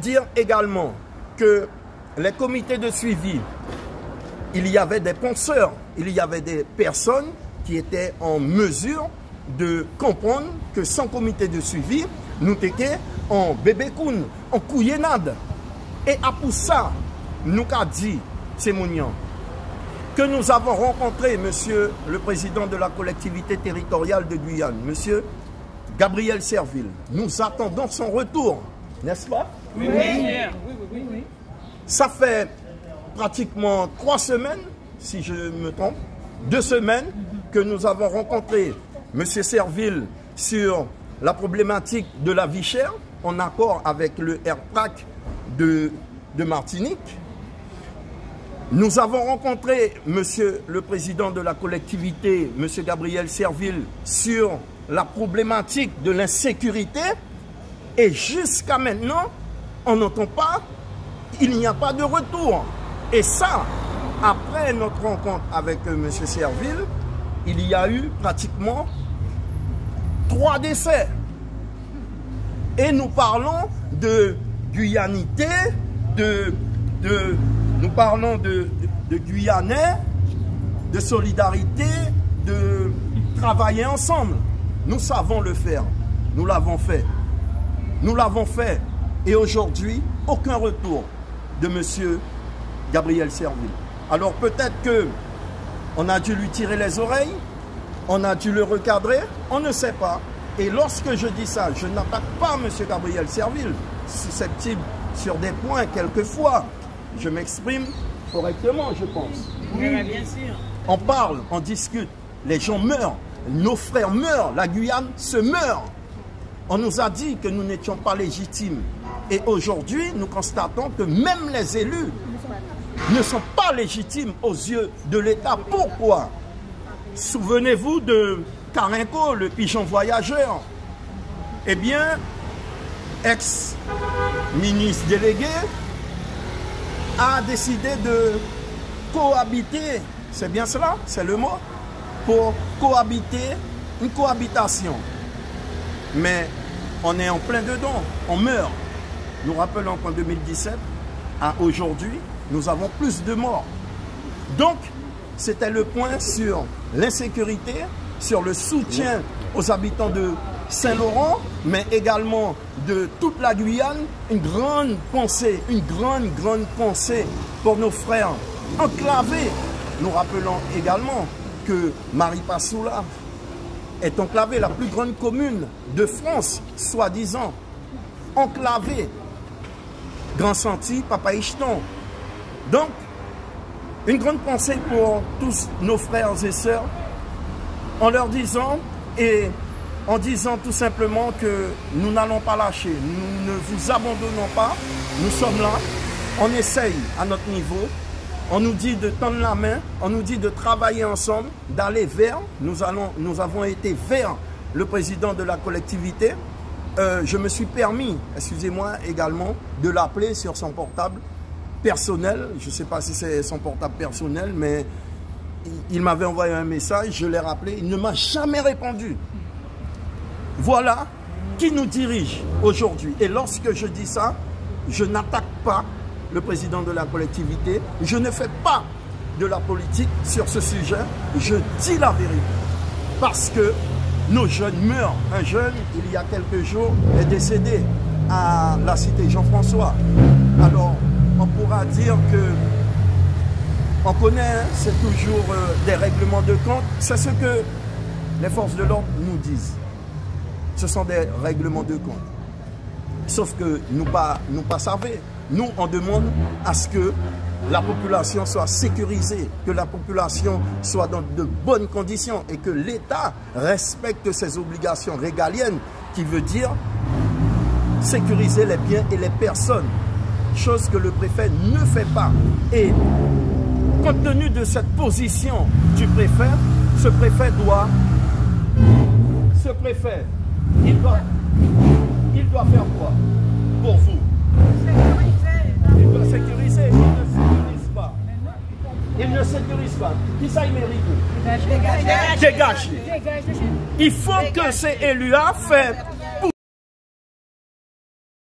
dire également que les comités de suivi, il y avait des penseurs, il y avait des personnes qui étaient en mesure de comprendre que sans comité de suivi, nous étions en bébécoune, en couillenade. Et à pour ça, nous avons dit, c'est Mounian, que nous avons rencontré monsieur le président de la collectivité territoriale de Guyane, monsieur Gabriel Serville. Nous attendons son retour, n'est-ce pas? Oui, oui. Ça fait pratiquement 3 semaines, si je me trompe, 2 semaines que nous avons rencontré monsieur Serville sur la problématique de la vie chère, en accord avec le RPRAC de Martinique. Nous avons rencontré monsieur le président de la collectivité, monsieur Gabriel Serville, sur la problématique de l'insécurité. Et jusqu'à maintenant, on n'entend pas, il n'y a pas de retour. Et ça, après notre rencontre avec monsieur Serville, il y a eu pratiquement 3 décès. Et nous parlons de guyanité, nous parlons de Guyanais, de solidarité, de travailler ensemble. Nous savons le faire. Nous l'avons fait. Nous l'avons fait. Et aujourd'hui, aucun retour de M. Gabriel Serville. Alors peut-être qu'on a dû lui tirer les oreilles, on a dû le recadrer, on ne sait pas. Et lorsque je dis ça, je n'attaque pas M. Gabriel Serville, susceptible sur des points quelquefois. Je m'exprime correctement, je pense. Oui, bien sûr. On parle, on discute, les gens meurent, nos frères meurent, la Guyane se meurt. On nous a dit que nous n'étions pas légitimes. Et aujourd'hui, nous constatons que même les élus ne sont pas légitimes aux yeux de l'État. Pourquoi? Souvenez-vous de Carinco, le pigeon voyageur. Eh bien, ex-ministre délégué a décidé de cohabiter, c'est bien cela, c'est le mot, pour cohabiter, une cohabitation. Mais on est en plein dedans, on meurt. Nous rappelons qu'en 2017, à aujourd'hui, nous avons plus de morts. Donc, c'était le point sur l'insécurité, sur le soutien aux habitants de Saint-Laurent, mais également de toute la Guyane. Une grande pensée pour nos frères enclavés. Nous rappelons également que Maripasoula est enclavée, la plus grande commune de France, soi-disant, enclavée. Grand Senti, Papa-Icheton. Donc, une grande pensée pour tous nos frères et sœurs, en leur disant, et en disant tout simplement que nous n'allons pas lâcher, nous ne vous abandonnons pas, nous sommes là, on essaye à notre niveau, on nous dit de tendre la main, on nous dit de travailler ensemble, d'aller vers, nous avons été vers le président de la collectivité. Je me suis permis, excusez-moi également, de l'appeler sur son portable personnel. Je ne sais pas si c'est son portable personnel, mais il m'avait envoyé un message, je l'ai rappelé, il ne m'a jamais répondu. Voilà qui nous dirige aujourd'hui. Et lorsque je dis ça, je n'attaque pas le président de la collectivité, je ne fais pas de la politique sur ce sujet, je dis la vérité. Parce que nos jeunes meurent. Un jeune, il y a quelques jours, est décédé à la cité Jean-François. Alors, on pourra dire que on connaît, hein, c'est toujours des règlements de compte. C'est ce que les forces de l'ordre nous disent. Ce sont des règlements de compte. Sauf que nous pas savons. Nous, on demande à ce que la population soit sécurisée, que la population soit dans de bonnes conditions et que l'État respecte ses obligations régaliennes, qui veut dire sécuriser les biens et les personnes, chose que le préfet ne fait pas. Et compte tenu de cette position du préfet, ce préfet, il doit faire quoi pour vous? Il doit sécuriser, il ne sécurise pas. Il ne sécurise pas. Qui ça il mérite? Dégage. Il faut que ces élus-là fassent